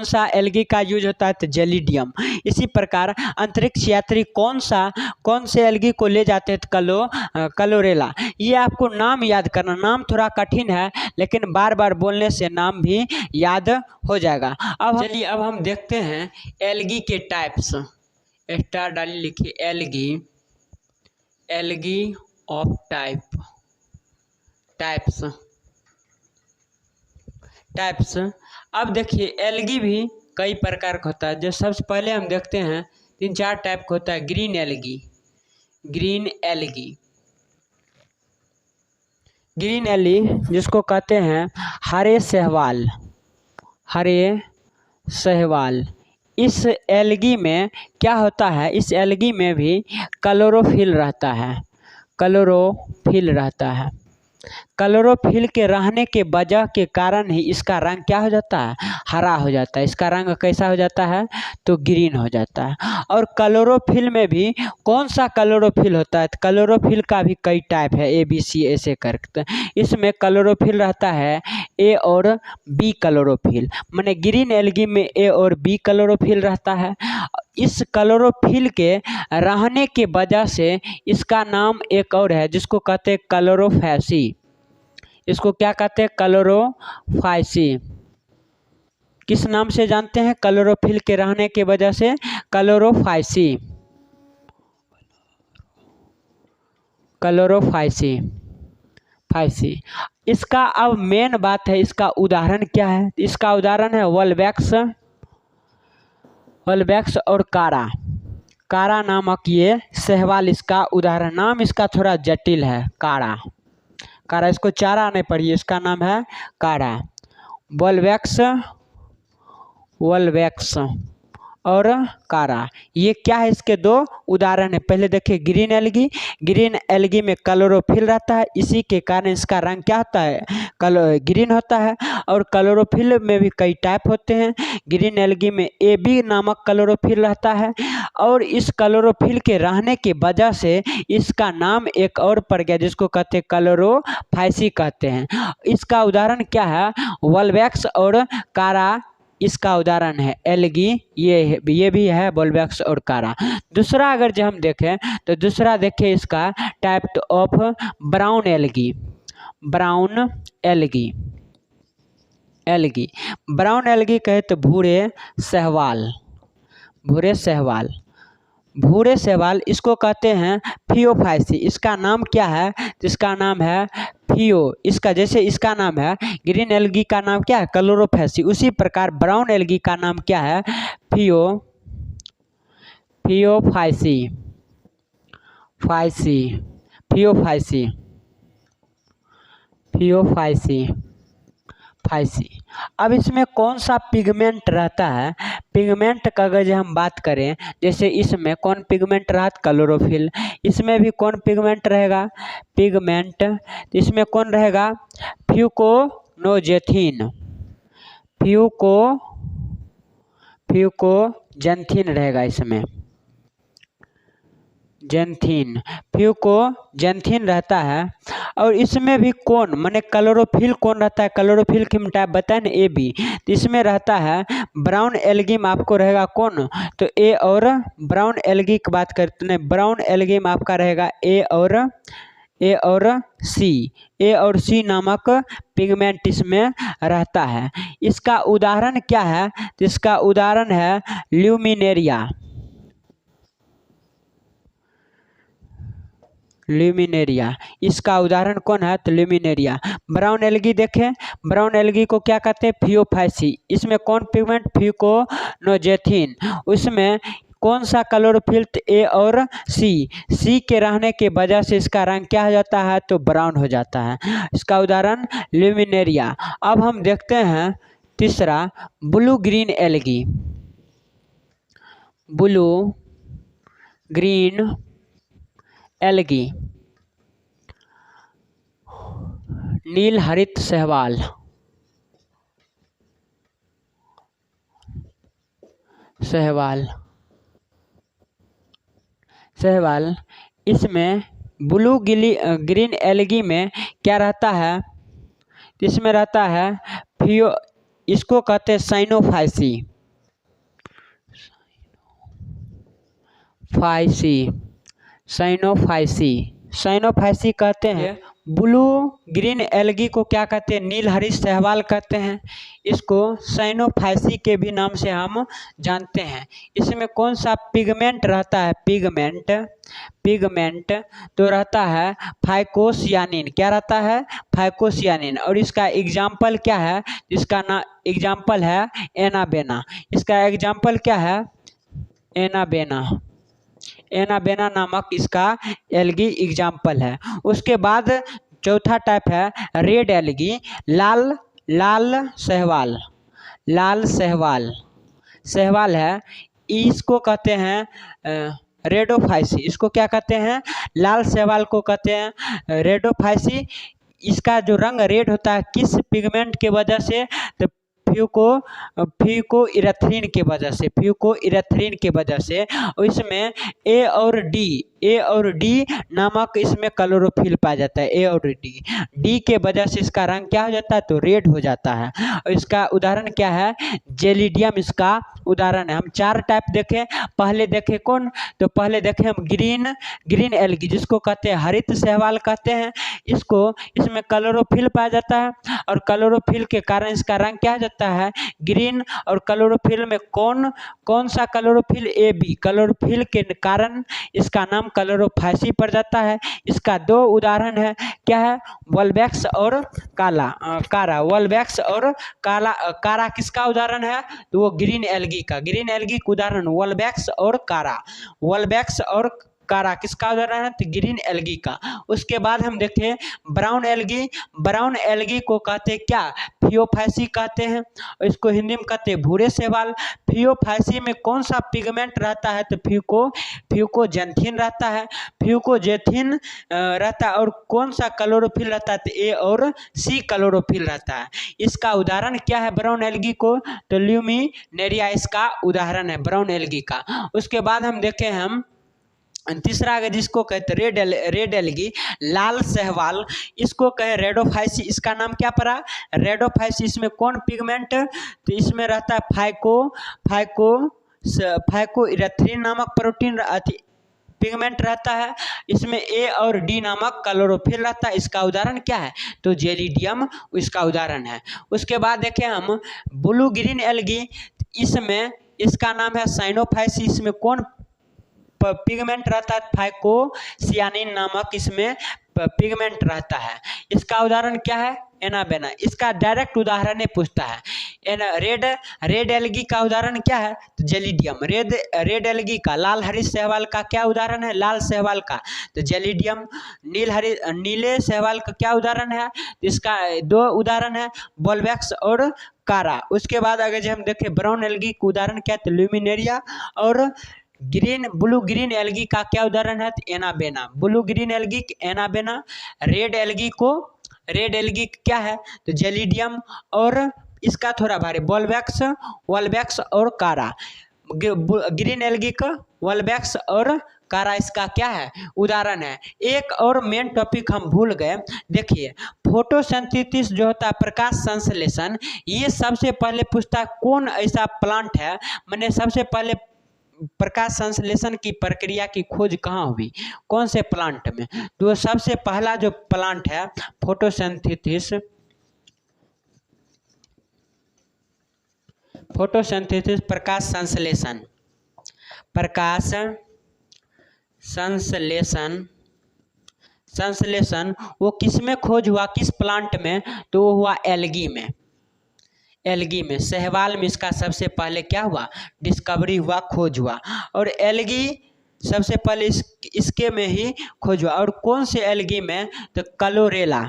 सा एल्गी का यूज होता है? तो जेलिडियम। इसी प्रकार अंतरिक्ष यात्री कौन से एल्गी को ले जाते हैं? तो क्लोरेला। ये आपको नाम याद करना, नाम थोड़ा कठिन है लेकिन बार बार बोलने से नाम भी याद हो जाएगा। अब चलिए अब हम देखते हैं एल्गी के टाइप्स। स्टार डाली लिखिए, एल्गी ऑफ टाइप्स। अब देखिए एल्गी भी कई प्रकार का होता है। जो सबसे पहले हम देखते हैं 3-4 टाइप का होता है। ग्रीन एल्गी जिसको कहते हैं हरे शैवाल। इस एल्गी में क्या होता है? इस एल्गी में भी क्लोरोफिल रहता है। क्लोरोफिल के रहने के वजह के कारण ही इसका रंग क्या हो जाता है? हरा हो जाता है। इसका रंग कैसा हो जाता है? तो ग्रीन हो जाता है। और क्लोरोफिल में भी कौन सा क्लोरोफिल होता है? क्लोरोफिल का भी कई टाइप है, ABC ऐसे करके। इसमें क्लोरोफिल रहता है A और B क्लोरोफिल, माने ग्रीन एल्गी में A और B क्लोरोफिल रहता है। इस क्लोरोफिल के रहने के वजह से इसका नाम एक और है जिसको कहते हैं क्लोरोफैसी। इसको क्या कहते हैं? क्लोरोफाइसी। किस नाम से जानते हैं? क्लोरोफिल के रहने के वजह से क्लोरोफाइसी। इसका अब मेन बात है, इसका उदाहरण क्या है? इसका उदाहरण है वोल्वैक्स और कारा नामक ये शैवाल इसका उदाहरण। नाम इसका थोड़ा जटिल है, कारा। इसको चारा नहीं पढ़िए, इसका नाम है कारा। वोल्वैक्स और कारा, ये क्या है? इसके 2 उदाहरण है। पहले देखिए ग्रीन एल्गी में क्लोरोफिल रहता है, इसी के कारण इसका रंग क्या होता है? ग्रीन होता है। और क्लोरोफिल में भी कई टाइप होते हैं। ग्रीन एल्गी में AB नामक क्लोरोफिल रहता है, और इस क्लोरोफिल के रहने की वजह से इसका नाम एक और पड़ गया जिसको कहते हैं क्लोरोफाइसी कहते हैं। इसका उदाहरण क्या है? वोल्वैक्स और कारा इसका उदाहरण है। एल्गी ये भी है वोल्वैक्स और कारा। दूसरा अगर जो हम देखें तो दूसरा देखिए इसका type of brown algae. Brown algae कहे तो भूरे शैवाल इसको कहते हैं फियोफाइसी। इसका नाम क्या है? इसका नाम है फियो। इसका जैसे इसका नाम है ग्रीन एल्गी का नाम क्या है? क्लोरोफैसी। उसी प्रकार ब्राउन एल्गी का नाम क्या है? फियोफाइसी। अब इसमें कौन सा पिगमेंट रहता है? पिगमेंट का अगर हम बात करें, जैसे इसमें कौन पिगमेंट रहा? क्लोरोफिल। इसमें भी कौन पिगमेंट रहेगा? पिगमेंट। इसमें कौन रहेगा? फ्यूकोजेंथिन रहेगा इसमें। फ्यूकोजेंथिन रहता है। और इसमें भी कौन माने क्लोरोफिल कौन रहता है? क्लोरोफिल की टाइप बताए ना, AB। तो इसमें रहता है ब्राउन एल्गी में आपको रहेगा कौन? तो A और ब्राउन एल्गी की बात करते हैं, ब्राउन एल्गी में आपका रहेगा A और C नामक पिगमेंट इसमें रहता है। इसका उदाहरण क्या है? तो इसका उदाहरण है ल्यूमिनेरिया। ल्यूमिनेरिया, इसका उदाहरण कौन है? तो ल्यूमिनेरिया। ब्राउन एल्गी देखें, ब्राउन एल्गी को क्या कहते हैं? फियोफाइसी। इसमें कौन पिगमेंट? फ्यूकोनोजेथिन। उसमें कौन सा क्लोरोफिल? ए और सी के रहने के वजह से इसका रंग क्या हो जाता है? तो ब्राउन हो जाता है। इसका उदाहरण ल्यूमिनेरिया। अब हम देखते हैं तीसरा, blue green algae. Blue green algae, नील हरित शैवाल, शैवाल। इसमें ब्लू ग्रीन एल्गी में क्या रहता है? इसमें रहता है इसको कहते हैं साइनोफाइसी। साइनोफाइसी कहते हैं। ब्लू ग्रीन एल्गी को क्या कहते हैं? नील हरित शैवाल कहते हैं। इसको साइनोफाइसी के भी नाम से हम जानते हैं। इसमें कौन सा पिगमेंट रहता है? पिगमेंट तो रहता है फाइकोसियानिन। क्या रहता है? फाइकोसियानिन। और इसका एग्जाम्पल क्या है? इसका ना एग्जाम्पल है एनाबेना। इसका एग्जाम्पल क्या है? एनाबेना नामक इसका एल्गी एग्जाम्पल है। उसके बाद चौथा टाइप है रेड एल्गी, लाल शैवाल है। इसको कहते हैं रेडोफाइसी। इसको क्या कहते हैं? लाल शैवाल को कहते हैं रेडोफाइसी। इसका जो रंग रेड होता है किस पिगमेंट के वजह से? तो फ्यूकोइरेथ्रिन के वजह से। इसमें ए और डी नामक इसमें क्लोरोफिल पाया जाता है। ए और डी के वजह से इसका रंग क्या हो जाता है? तो रेड हो जाता है। और इसका उदाहरण क्या है? जेलिडियम इसका उदाहरण है। हम 4 टाइप देखें। पहले देखें कौन? तो पहले देखें हम ग्रीन एल्गी, जिसको कहते हैं हरित शैवाल कहते हैं। इसमें क्लोरोफिल पाया जाता है और क्लोरोफिल के कारण इसका रंग क्या हो जाता है? ग्रीन। और क्लोरोफिल में कौन सा क्लोरोफिल? A B. क्लोरोफिल के कारण इसका नाम क्लोरोफाइसी पड़ जाता है। इसका 2 उदाहरण है। क्या है? वॉल्वैक्स और कारा। वॉल्वैक्स और कारा किसका उदाहरण है? तो वो ग्रीन एल्गी का उदाहरण वॉल्वैक्स और कारा किसका उदाहरण है? तो ग्रीन एल्गी का। उसके बाद हम देखें ब्राउन एल्गी को कहते हैं क्या? फियोफाइसी कहते हैं। इसको हिंदी में कहते हैं भूरे शैवाल। फियोफाइसी में कौन सा पिगमेंट रहता है? तो फ्यूकोजेंथिन रहता है। फ्यूकोजेंथिन रहता है। और कौन सा क्लोरोफिल रहता है? तो ए और सी क्लोरोफिल रहता है। इसका उदाहरण क्या है ब्राउन एल्गी को? तो ल्यूमिनेरिया इसका उदाहरण है ब्राउन एल्गी का। उसके बाद हम देखें हम तीसरा अगर जिसको कहते रेड एल्गी, लाल शैवाल, इसको कहे रेडोफाइसी। इसका नाम क्या पड़ा? रेडोफाइसी। इसमें कौन पिगमेंट? तो इसमें रहता है फाइकोइरेथ्रिन नामक प्रोटीन पिगमेंट रहता है। इसमें ए और डी नामक क्लोरोफिल रहता है। इसका उदाहरण क्या है? तो जेलिडियम इसका उदाहरण है। उसके बाद देखें हम ब्लू ग्रीन एल्गी, इसमें इसका नाम है साइनोफाइसी। इसमें कौन पिगमेंट रहता है? फाइकोसियानिन नामक इसमें पिगमेंट रहता है। इसका उदाहरण क्या है? एनाबेना। इसका डायरेक्ट उदाहरण पूछता है। रेड एल्गी का उदाहरण क्या है? तो जेलिडियम। रेड एल्गी का लाल हरित शैवाल का क्या उदाहरण है? लाल शैवाल का तो जेलिडियम। नीले शैवाल का क्या उदाहरण है? इसका 2 उदाहरण है, वॉल्वैक्स और कारा। उसके बाद अगर हम देखें ब्राउन एल्गी का उदाहरण क्या है? तो ल्यूमिनेरिया। और ब्लू ग्रीन एल्गी का क्या उदाहरण है? तो anabaena. Blue green algae anabaena. Red algae क्या है? तो जेलिडियम। और इसका थोड़ा भारी वॉल्वैक्स और कारा। ग्रीन एल्गी का वॉल्वैक्स और कारा इसका क्या है? उदाहरण है। एक और मेन टॉपिक हम भूल गए। देखिए फोटोसिंथेसिस जो होता है, प्रकाश संश्लेषण, ये सबसे पहले पूछता है कौन ऐसा प्लांट है, मैंने सबसे पहले प्रकाश संश्लेषण की प्रक्रिया की खोज कहाँ हुई? कौन से प्लांट में? तो सबसे पहला जो प्लांट है फोटोसिंथेसिस प्रकाश संश्लेषण संश्लेषण वो किस में खोज हुआ, किस प्लांट में, तो वो हुआ एल्गी में। एल्गी में, शैवाल में इसका सबसे पहले क्या हुआ, डिस्कवरी हुआ, खोज हुआ। और एल्गी सबसे पहले इसके में ही खोज हुआ। और कौन से एल्गी में, तो क्लोरेला,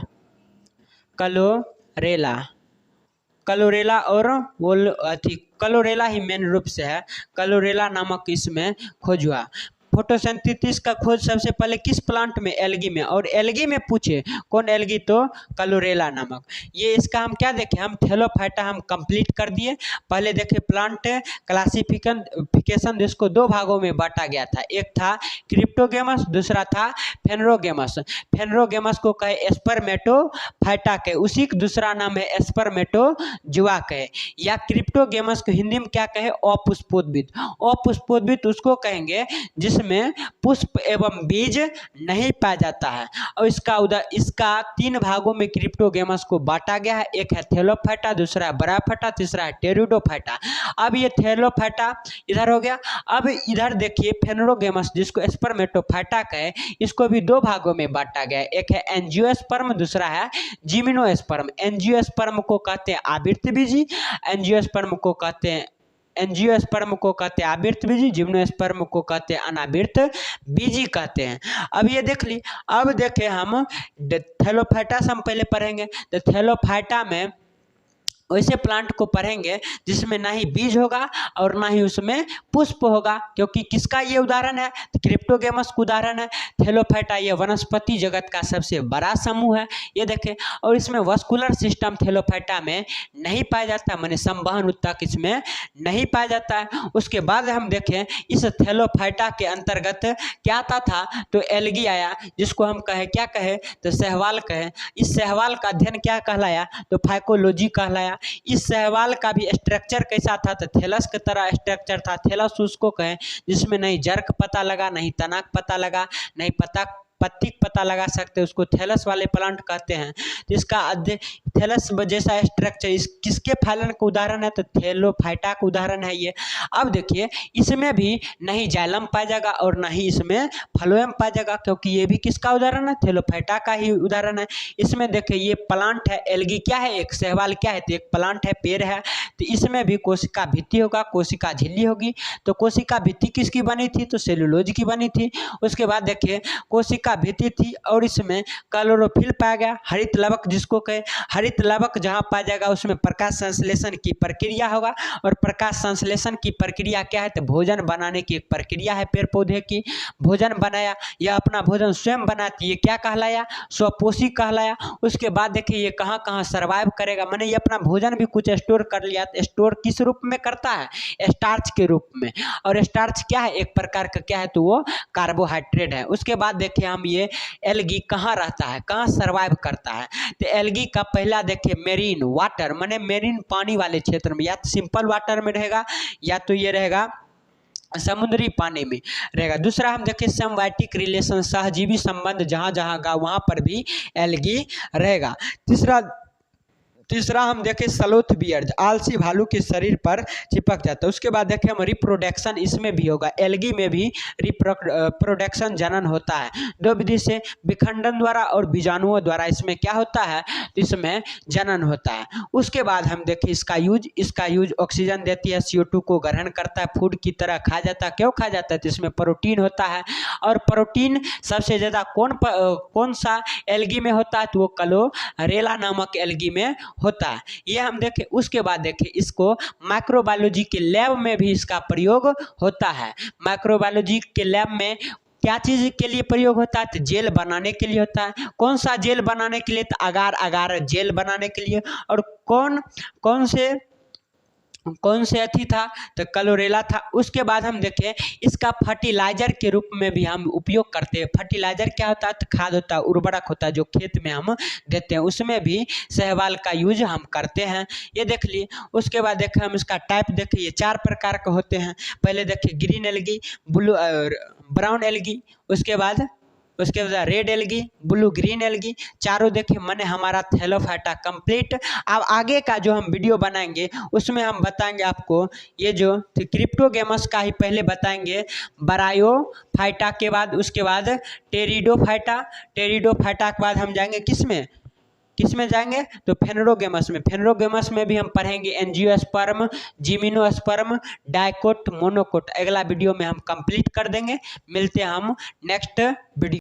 क्लोरेला, क्लोरेला और वो क्लोरेला ही मेन रूप से है, क्लोरेला नामक इसमें खोज हुआ। फोटोसिंथेसिस का खोज सबसे पहले किस प्लांट में, एल्गी में। और एल्गी में पूछे कौन एल्गी, तो क्लोरेला नामक। ये इसका हम क्या देखें, हम थैलोफाइटा हम कंप्लीट कर दिए। पहले देखे प्लांट क्लासिफिकेशन, जिसको दो भागों में बांटा गया था, एक था क्रिप्टोगेमस, दूसरा था फेनरोगेमस। फेनरोगेमस को कहे एस्पर्मेटोफाइटा कहे, उसी का दूसरा नाम है एस्पर्मेटोजुआ कहे, या क्रिप्टोगेमस को हिंदी में क्या कहे, अपुष्पोद्भिद। अपुष्पोद्भिद उसको कहेंगे जिसमें पुष्प एवं बीज नहीं पाया जाता है। और इसका तीन भागों में क्रिप्टोगेमस को बांटा गया है, एक है थैलोफाइटा, दूसरा है ब्रायोफाइटा, तीसरा है टेरिडोफाइटा। अब ये थैलोफाइटा इधर हो गया। अब इधर देखिए फेनरोगेमस, जिसको एस्पर्मेटोफाइटा कहे, इसको भी दो भागों में बांटा गया है, एक है एंजियोस्पर्म, दूसरा है जिम्नोस्पर्म। एंजियोस्पर्म को कहते हैं आवृतबीजी, एंजियोस्पर्म को कहते हैं आवृत बीजी, जिम्नोस्पर्म को कहते हैं अनावृत बीजी कहते हैं। अब ये देख ली। अब देखे हम थैलोफाइटा से हम पहले पढ़ेंगे, तो थैलोफाइटा में वैसे प्लांट को पढ़ेंगे जिसमें ना ही बीज होगा और ना ही उसमें पुष्प होगा, क्योंकि किसका ये उदाहरण है, तो क्रिप्टोगेमस का उदाहरण है। थैलोफाइटा ये वनस्पति जगत का सबसे बड़ा समूह है, ये देखें। और इसमें वस्कुलर सिस्टम थैलोफाइटा में नहीं पाया जाता, माने संवहन ऊतक इसमें नहीं पाया जाता है। उसके बाद हम देखें इस थैलोफाइटा के अंतर्गत क्या आता था, तो एल्गी आया, जिसको हम कहे क्या कहे, तो शैवाल कहे। इस शैवाल का अध्ययन क्या कहलाया, तो फाइकोलॉजी कहलाया। इस शैवाल का भी स्ट्रक्चर कैसा था, तो थैलस की तरह स्ट्रक्चर था। थैलस उसको कहें जिसमें नहीं जर्क पता लगा, नहीं तनाक पता लगा, नहीं पत्ती पता लगा सकते, उसको थैलस वाले प्लांट कहते हैं। तो इसका थैलस जैसा स्ट्रक्चर किसके फैलन का उदाहरण है, तो थैलोफाइटा का उदाहरण है ये। अब देखिए इसमें भी नहीं जाइलम पाया जाएगा और नहीं इसमें फ्लोएम पाया जाएगा, क्योंकि ये भी किसका उदाहरण है, थैलोफाइटा का ही उदाहरण है। इसमें देखिए ये प्लांट है, एल्गी क्या है, एक शैवाल क्या है, तो एक प्लांट है, पेड़ है। तो इसमें भी कोशिका भित्ति होगा, कोशिका झिल्ली होगी। तो कोशिका भित्ति किसकी बनी थी, तो सेलुलोज की बनी थी। उसके बाद देखिए कोशिका भित्ति थी और इसमें क्लोरोफिल पाया गया, हरित लवक जिसको कहे। हरित लवक जहाँ पाया जाएगा उसमें प्रकाश संश्लेषण की प्रक्रिया होगा, और प्रकाश संश्लेषण की प्रक्रिया क्या है, तो भोजन बनाने की एक प्रक्रिया है। पेड़ पौधे की भोजन बनाया या अपना भोजन स्वयं बनाती है, क्या कहलाया, स्वपोषी कहलाया। उसके बाद देखिए ये कहाँ कहाँ सर्वाइव करेगा, मैंने ये अपना भोजन भी कुछ स्टोर कर लिया। स्टोर किस रूप में करता है, स्टार्च के रूप में। और स्टार्च क्या है, एक प्रकार का क्या है, तो वो कार्बोहाइड्रेट है। उसके बाद देखिए हम ये एल्गी कहाँ रहता है, कहाँ सर्वाइव करता है, तो एल्गी का पहला देखिए मेरीन वाटर, माने मेरीन पानी वाले क्षेत्र में, या तो सिंपल वाटर में रहेगा या तो ये रहेगा समुद्री पानी में रहेगा। दूसरा हम देखें सिम्बायोटिक रिलेशन, सहजीवी संबंध जहाँ जहाँ का वहाँ पर भी एल्गी रहेगा। तीसरा हम देखें स्लोथ बियर्ड, आलसी भालू के शरीर पर चिपक जाता है। उसके बाद देखें हम रिप्रोडक्शन, इसमें भी होगा, एल्गी में भी रिप्रोडक्शन जनन होता है, दो विधि से, विखंडन द्वारा और बीजाणुओं द्वारा इसमें क्या होता है, इसमें जनन होता है। उसके बाद हम देखें इसका यूज ऑक्सीजन देती है, CO2 को ग्रहण करता है, फूड की तरह खा जाता है। क्यों खा जाता है, तो इसमें प्रोटीन होता है। और प्रोटीन सबसे ज़्यादा कौन सा एल्गी में होता है, तो वो क्लोरेला नामक एल्गी में होता है, ये हम देखें। उसके बाद देखें इसको माइक्रोबायोलॉजी के लैब में भी इसका प्रयोग होता है। माइक्रोबायोलॉजी के लैब में क्या चीज़ के लिए प्रयोग होता है, तो जेल बनाने के लिए होता है। कौन सा जेल बनाने के लिए, तो अगार जेल बनाने के लिए। और कौन से अथी था, तो क्लोरेला था। उसके बाद हम देखें इसका फर्टिलाइजर के रूप में भी हम उपयोग करते हैं। फर्टिलाइजर क्या होता है, तो खाद होता है, उर्वरक होता है, जो खेत में हम देते हैं, उसमें भी शैवाल का यूज हम करते हैं, ये देख लिए। उसके बाद देखें हम इसका टाइप देखें, ये 4 प्रकार के होते हैं। पहले देखिए ग्रीन एल्गी, ब्लू और ब्राउन एल्गी, उसके बाद उसके बाद red algae, blue green algae, चारों देखिए मैंने हमारा थैलोफाइटा कंप्लीट। अब आगे का जो हम वीडियो बनाएंगे उसमें हम बताएंगे आपको ये जो क्रिप्टोगेमस का ही पहले बताएंगे, ब्रायोफाइटा के बाद उसके बाद टेरिडोफाइटा, टेरिडोफाइटा के बाद हम जाएंगे किसमें जाएंगे तो फेनरोगेमस में। फेनरोगेमस में भी हम पढ़ेंगे एंजियोस्पर्म, जिमिनोस्पर्म, डाइकोट, मोनोकोट। अगला वीडियो में हम कंप्लीट कर देंगे। मिलते हैं हम नेक्स्ट वीडियो।